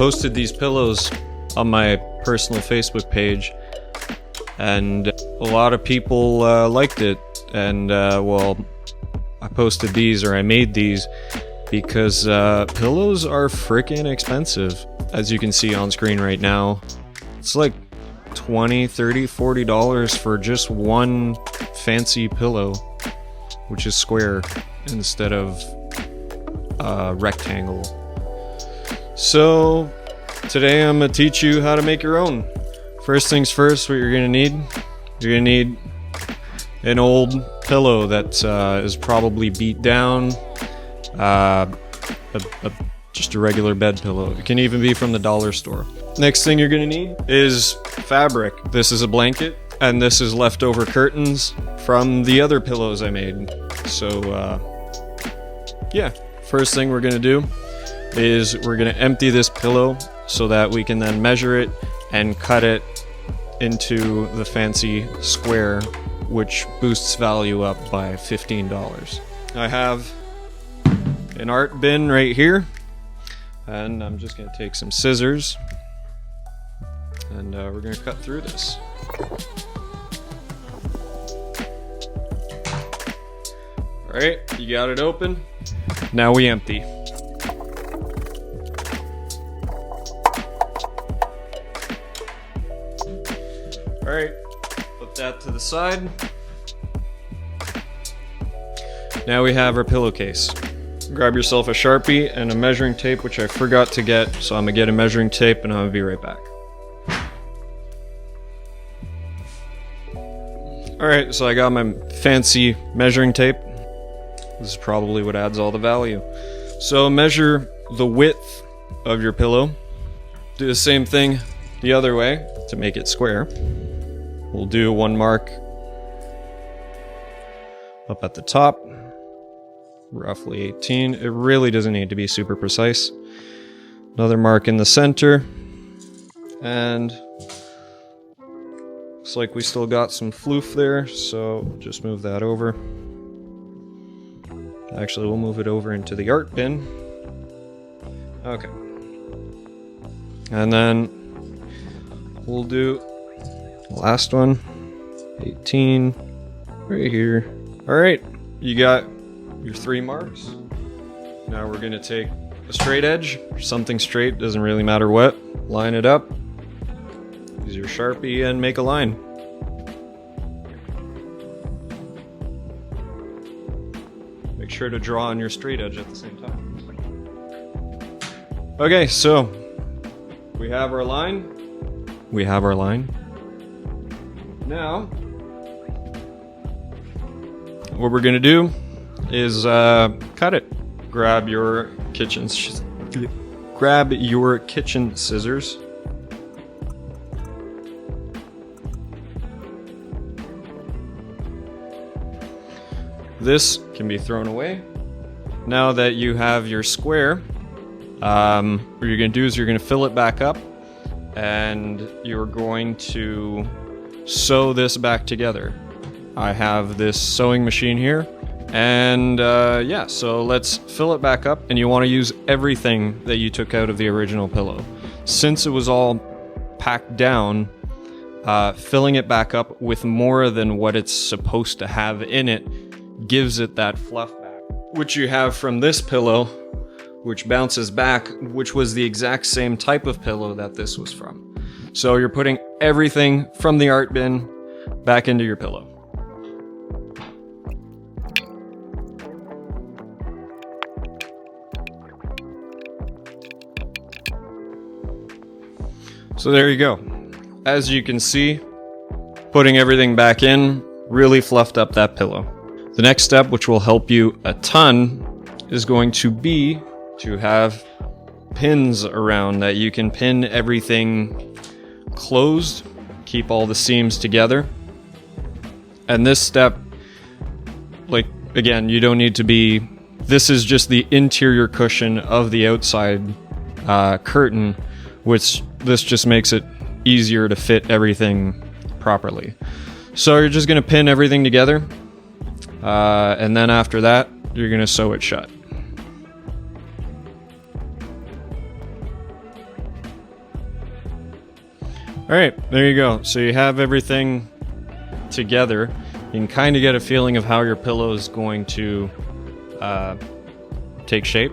posted these pillows on my personal Facebook page, and a lot of people liked it. And well, I posted these, or I made these, because pillows are freaking expensive, as you can see on screen right now. It's like $20, $30, $40 for just one fancy pillow, which is square instead of rectangle. So today I'm gonna teach you how to make your own. First things first, what you're gonna need an old pillow that is probably beat down, just a regular bed pillow. It can even be from the dollar store. Next thing you're gonna need is fabric. This is a blanket, and this is leftover curtains from the other pillows I made. So yeah, first thing we're gonna do is we're gonna empty this pillow so that we can then measure it and cut it into the fancy square, which boosts value up by $15. I have an art bin right here, and I'm just gonna take some scissors, and we're gonna cut through this. Alright, you got it open. Now we empty. Alright, put that to the side. Now we have our pillowcase. Grab yourself a Sharpie and a measuring tape, which I forgot to get, so I'm gonna get a measuring tape and I'm gonna be right back. Alright, so I got my fancy measuring tape. This is probably what adds all the value. So measure the width of your pillow. Do the same thing the other way to make it square. We'll do one mark up at the top, roughly 18. It really doesn't need to be super precise. Another mark in the center, and looks like we still got some floof there, so just move that over. Actually, we'll move it over into the art bin. Okay. And then we'll do the last one, 18, right here. Alright, you got your 3 marks. Now we're gonna take a straight edge, something straight, doesn't really matter what. Line it up, use your Sharpie and make a line. Make sure to draw on your straight edge at the same time. Okay, so we have our line. Now, what we're gonna do is cut it. Grab your kitchen scissors. This can be thrown away. Now that you have your square, what you're gonna do is you're gonna fill it back up, and you're going to sew this back together. I have this sewing machine here, and yeah, so let's fill it back up, and you want to use everything that you took out of the original pillow. Since it was all packed down, filling it back up with more than what it's supposed to have in it gives it that fluff back, which you have from this pillow, which bounces back, which was the exact same type of pillow that this was from. So you're putting everything from the art bin back into your pillow. So there you go. As you can see, putting everything back in really fluffed up that pillow. The next step, which will help you a ton, is going to be to have pins around that you can pin everything closed, keep all the seams together. And this step, like, again, you don't need to be, this is just the interior cushion of the outside curtain, which this just makes it easier to fit everything properly. So you're just going to pin everything together, and then after that, you're going to sew it shut. Alright, there you go. So you have everything together. You can kind of get a feeling of how your pillow is going to take shape.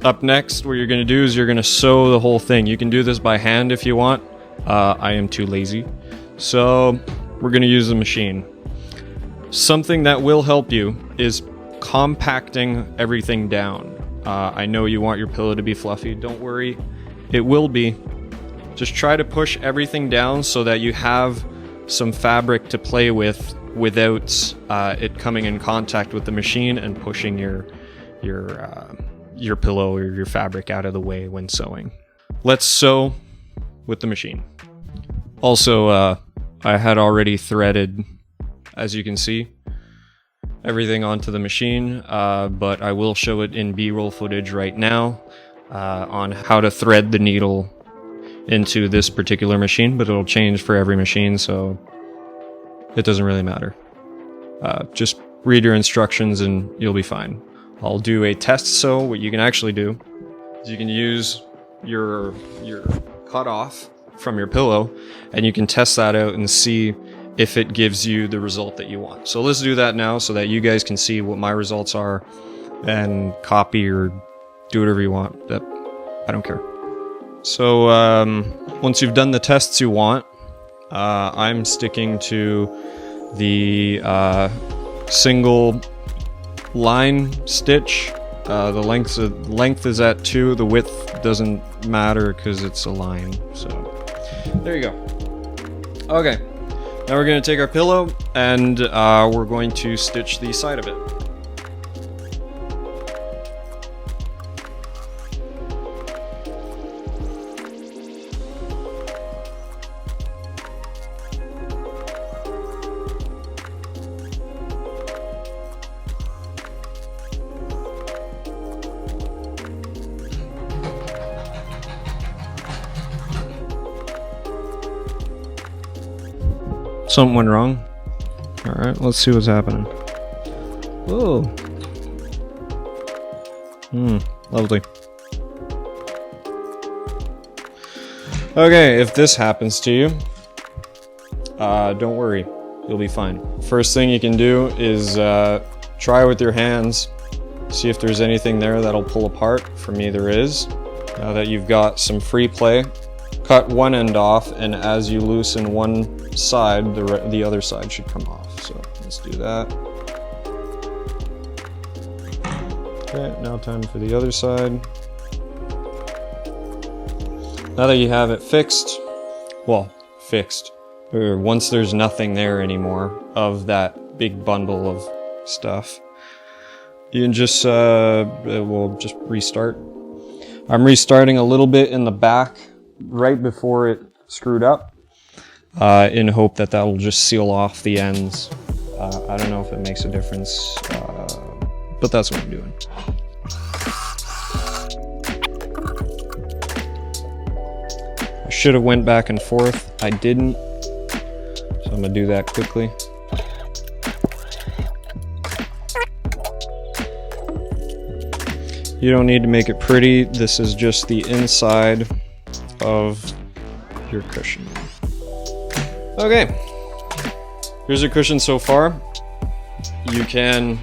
Up next, what you're going to do is you're going to sew the whole thing. You can do this by hand if you want. I am too lazy. So we're going to use the machine. Something that will help you is compacting everything down. I know you want your pillow to be fluffy. Don't worry, it will be. Just try to push everything down so that you have some fabric to play with without it coming in contact with the machine and pushing your pillow or your fabric out of the way when sewing. Let's sew with the machine. Also, I had already threaded, as you can see, everything onto the machine, but I will show it in B-roll footage right now on how to thread the needle into this particular machine, but it'll change for every machine, so it doesn't really matter. Just read your instructions and you'll be fine. I'll do a test sew. What you can actually do is you can use your cutoff from your pillow and you can test that out and see if it gives you the result that you want. So let's do that now so that you guys can see what my results are and copy or do whatever you want. I don't care. So once you've done the tests you want, I'm sticking to the single line stitch. The length is at 2. The width doesn't matter because it's a line. So there you go. Okay, now we're going to take our pillow and we're going to stitch the side of it. Something went wrong. Alright, let's see what's happening. Oh. Lovely. Okay, if this happens to you, don't worry. You'll be fine. First thing you can do is try with your hands. See if there's anything there that'll pull apart. For me, there is. Now that you've got some free play, cut one end off, and as you loosen one side, the other side should come off. So let's do that. Okay, now time for the other side. Now that you have it fixed, well, or once there's nothing there anymore of that big bundle of stuff, you can just, we'll just restart. I'm restarting a little bit in the back right before it screwed up, in hope that that'll just seal off the ends. I don't know if it makes a difference, but that's what I'm doing. I should have went back and forth. I didn't, so I'm gonna do that quickly. You don't need to make it pretty. This is just the inside of your cushion. Okay, here's your cushion so far. You can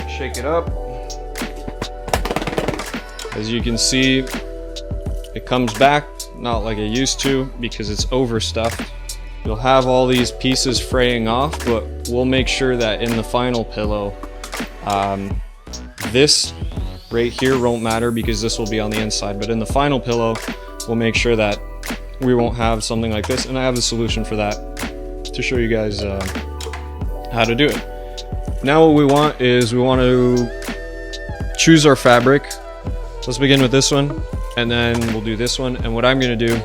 shake it up. As you can see, it comes back, not like it used to because it's overstuffed. You'll have all these pieces fraying off, but we'll make sure that in the final pillow, this right here won't matter because this will be on the inside, but in the final pillow, we'll make sure that we won't have something like this, and I have a solution for that to show you guys how to do it. Now what we want is we want to choose our fabric. Let's begin with this one, and then we'll do this one, and what I'm going to do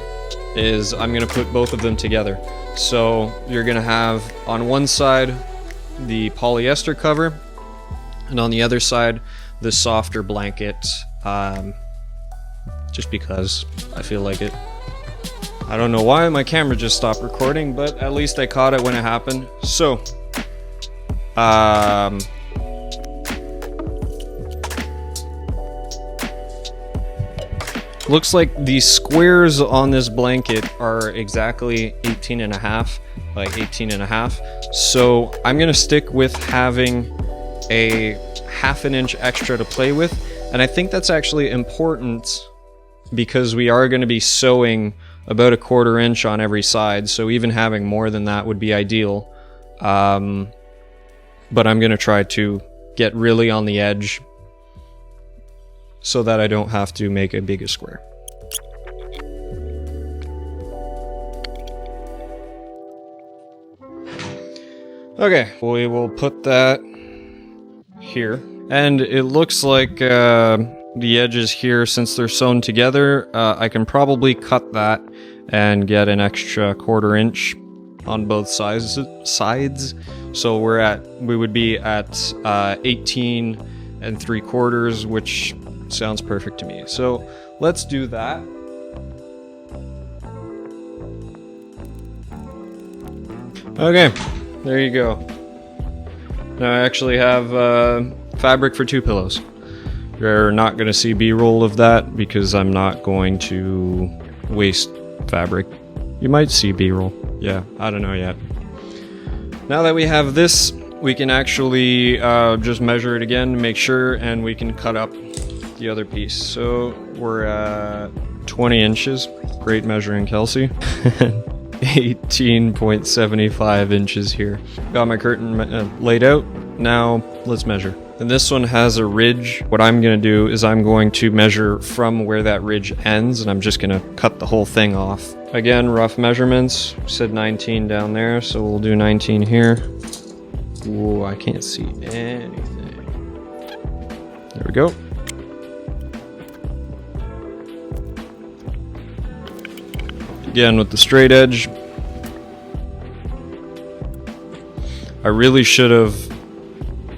is I'm going to put both of them together. So you're going to have on one side the polyester cover, and on the other side the softer blanket, just because I feel like it. I don't know why my camera just stopped recording, but at least I caught it when it happened. So Looks like the squares on this blanket are exactly 18.5 by 18.5. So I'm gonna stick with having a 1/2 inch extra to play with. And I think that's actually important because we are gonna be sewing about 1/4 inch on every side. So even having more than that would be ideal. But I'm gonna try to get really on the edge so that I don't have to make a bigger square. Okay, we will put that here. And it looks like the edges here, since they're sewn together, I can probably cut that and get an extra 1/4 inch on both sides. So we would be at 18 3/4, which sounds perfect to me. So let's do that. Okay, there you go. Now I actually have fabric for 2 pillows. You're not going to see B-roll of that because I'm not going to waste fabric. You might see B-roll. Yeah, I don't know yet. Now that we have this, we can actually just measure it again to make sure, and we can cut up the other piece. So we're at 20 inches. Great measuring, Kelsey. 18.75 inches here. Got my curtain laid out. Now let's measure. And this one has a ridge. What I'm going to do is I'm going to measure from where that ridge ends, and I'm just going to cut the whole thing off. Again, rough measurements. We said 19 down there, so we'll do 19 here. Ooh, I can't see anything. There we go. Again, with the straight edge. I really should have,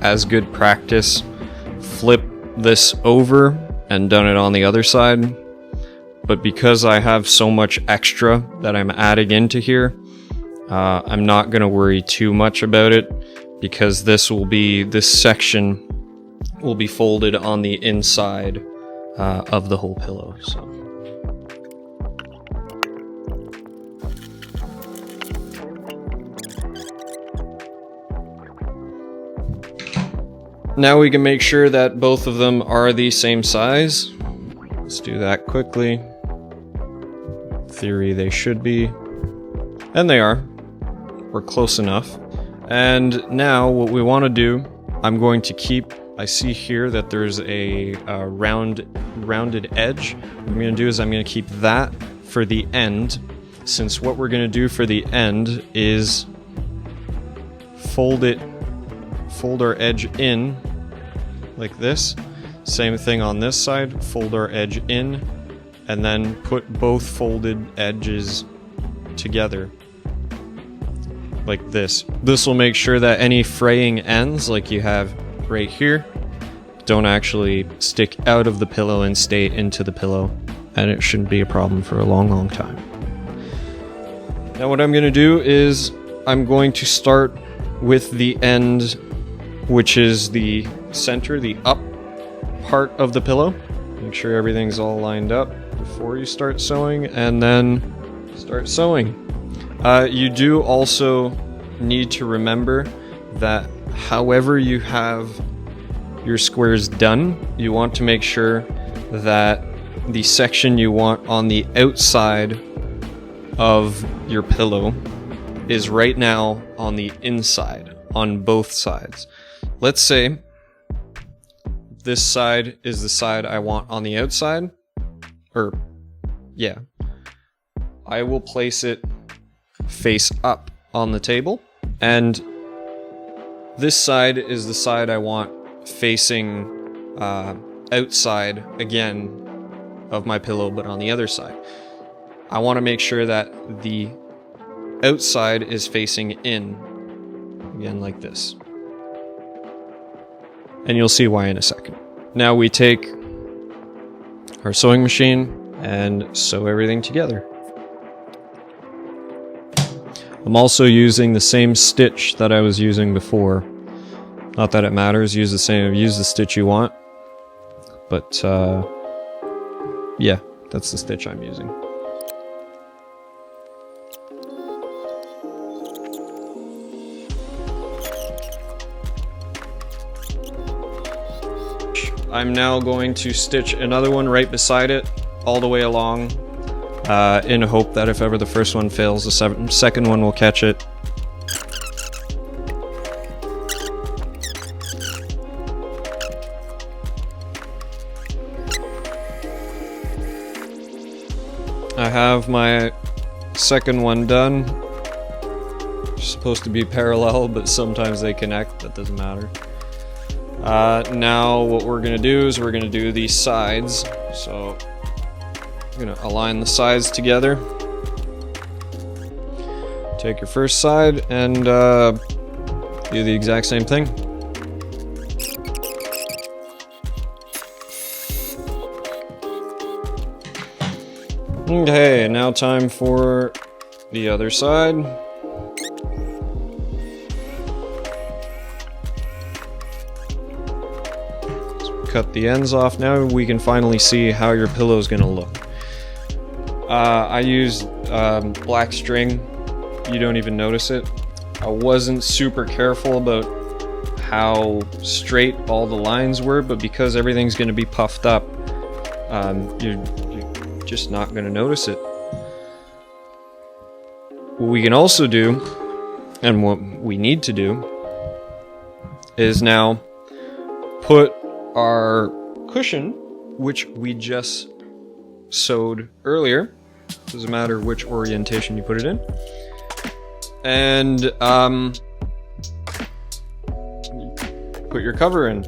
as good practice, flip this over and done it on the other side. But because I have so much extra that I'm adding into here, I'm not going to worry too much about it, because this section will be folded on the inside of the whole pillow. So. Now we can make sure that both of them are the same size. Let's do that quickly. In theory, they should be. And they are. We're close enough. And now what we want to do, I'm going to keep, I see here that there's a rounded edge. What I'm going to do is I'm going to keep that for the end, since what we're going to do for the end is fold our edge in like this. Same thing on this side, fold our edge in, and then put both folded edges together like this. This will make sure that any fraying ends, like you have right here, don't actually stick out of the pillow and stay into the pillow, and it shouldn't be a problem for a long time. Now what I'm going to do is I'm going to start with the end, which is the center, the up part of the pillow. Make sure everything's all lined up before you start sewing, and then start sewing. You do also need to remember that however you have your squares done, you want to make sure that the section you want on the outside of your pillow is right now on the inside, on both sides. Let's say this side is the side I want on the outside, or yeah, I will place it face up on the table, and this side is the side I want facing outside again of my pillow, but on the other side. I want to make sure that the outside is facing in, again like this. And you'll see why in a second. Now we take our sewing machine and sew everything together. I'm also using the same stitch that I was using before. Not that it matters, use the stitch you want. But yeah, That's the stitch I'm using. I'm now going to stitch another one right beside it, all the way along, in hope that if ever the first one fails, the second one will catch it. I have my second one done. It's supposed to be parallel, but sometimes they connect, that doesn't matter. Now what we're gonna do is we're gonna do these sides. So I'm gonna align the sides together. Take your first side and do the exact same thing. Okay, now time for the other side. Cut the ends off. Now we can finally see how your pillow is going to look. I used black string. You don't even notice it. I wasn't super careful about how straight all the lines were, but because everything's going to be puffed up, you're just not going to notice it. What we can also do, and what we need to do, is now put our cushion, which we just sewed earlier, doesn't matter which orientation you put it in, and put your cover in.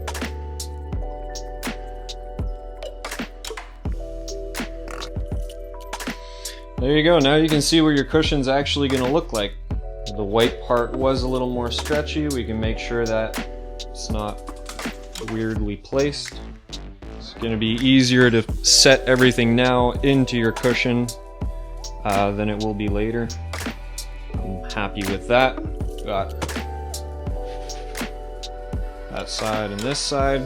There you go, now you can see what your cushion's actually going to look like. The white part was a little more stretchy. We can make sure that it's not weirdly placed. It's going to be easier to set everything now into your cushion than it will be later. I'm happy with that. Got that side and this side.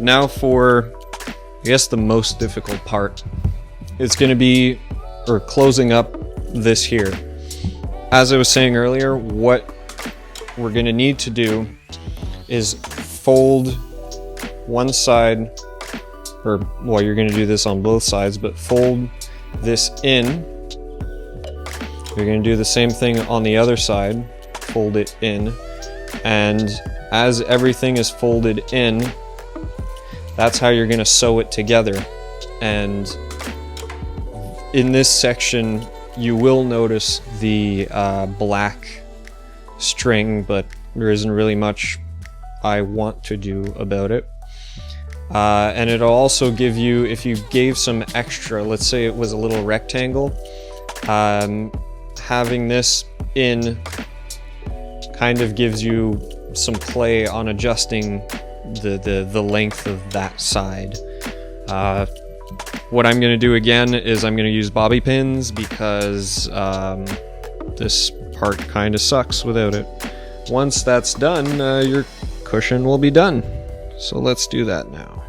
Now for, I guess, the most difficult part. It's going to be closing up this here. As I was saying earlier, what we're going to need to do is fold one side, or well, you're going to do this on both sides, but fold this in. You're going to do the same thing on the other side, fold it in, and as everything is folded in, that's how you're going to sew it together. And in this section, you will notice the black string, but there isn't really much I want to do about it. And it'll also give you, if you gave some extra, let's say it was a little rectangle, having this in kind of gives you some play on adjusting the length of that side. What I'm going to do again is I'm going to use bobby pins because this part kind of sucks without it. Once that's done, your cushion will be done. So let's do that now.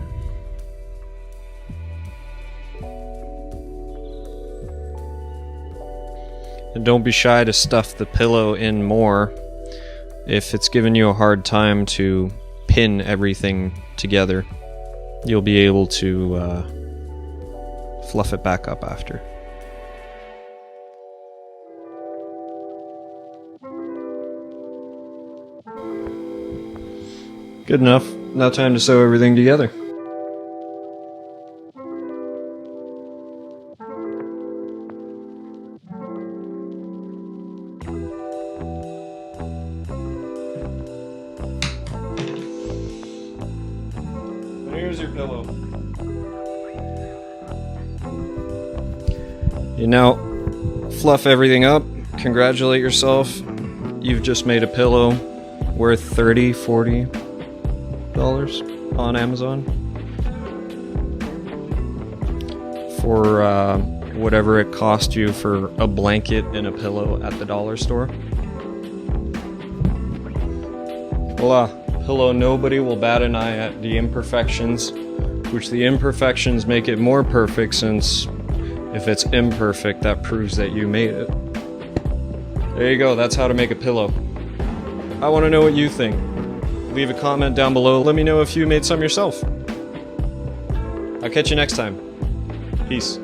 And don't be shy to stuff the pillow in more. If it's giving you a hard time to pin everything together, you'll be able to fluff it back up after. Good enough. Now time to sew everything together. Here's your pillow. You now fluff everything up, congratulate yourself. You've just made a pillow worth $30, $40 on Amazon for whatever it cost you for a blanket and a pillow at the dollar store. Voila, pillow nobody will bat an eye at the imperfections, which the imperfections make it more perfect since If it's imperfect, that proves that you made it. There you go, that's how to make a pillow. I want to know what you think. Leave a comment down below, let me know if you made some yourself. I'll catch you next time. Peace.